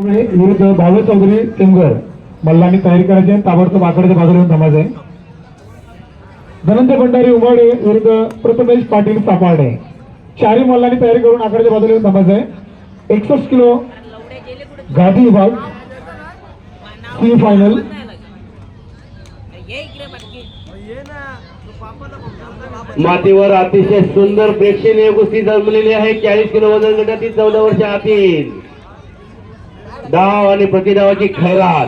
विरुद्ध भावे चौधरी टेमघर मल्लांनी तयारी करायची आहे. ताबडतोब आकड्याच्या बाजूला येऊन थांबायचं आहे. धनंजय भंडारी उमाडे विरुद्ध प्रथमेश पाटील सापाडे चारी मल्लांनी तयारी करून आकड्याच्या बाजूला येऊन थांबायचं आहे. 61 किलो गादी विभाग सेमी फायनल. मातीवर अतिशय सुंदर प्रेक्षणीय कुस्ती जमलेली आहे. 40 किलो वजन गटातील 14 वर्ष आतील डाव आणि प्रतिडावाची खैरात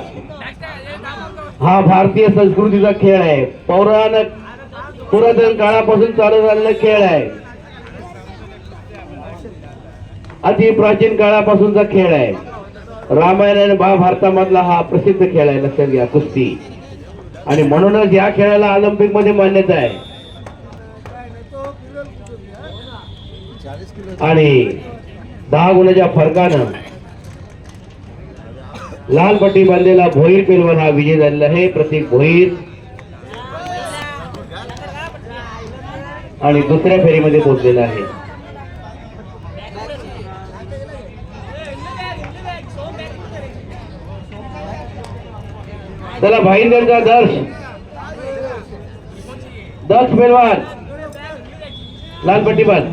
हा भारतीय संस्कृतीचा खेळ आहे. पुरातन काळापासून चालू झालेला खेळ आहे. अति प्राचीन काळापासूनचा खेळ आहे. रामायण आणि महाभारतामधला हा प्रसिद्ध खेळ आहे. लक्षात घ्या कुस्ती. आणि म्हणूनच या खेळाला ऑलिम्पिक मध्ये मान्यता आहे. आणि 10 गुणाच्या फरकानं लाल पट्टी बांधलेला भोईर पेलवान हा विजय झालेला आहे. प्रतीक भोईर आणि दुसऱ्या फेरीमध्ये पोहोचलेला आहे. चला भाईंदरचा दर्श पेलवान लाल पट्टी बांध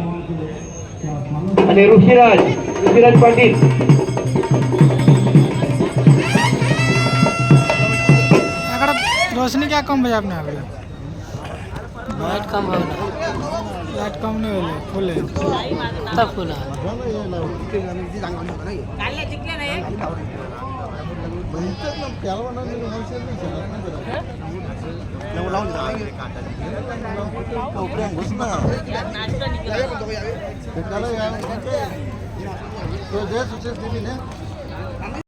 आणि ऋषिराज पाटील रोशनी क्या कम बजा आपने अभी? लाइट कम है ना? लाइट कम नहीं होले फुल है तब फुल है काले जिंकले नाही बनते ना पेलवाना ने हौसल नहीं चला लाव लाव ऊपर घुसना नाश्ता निकला तो यार तो दे सुचे दीदी ने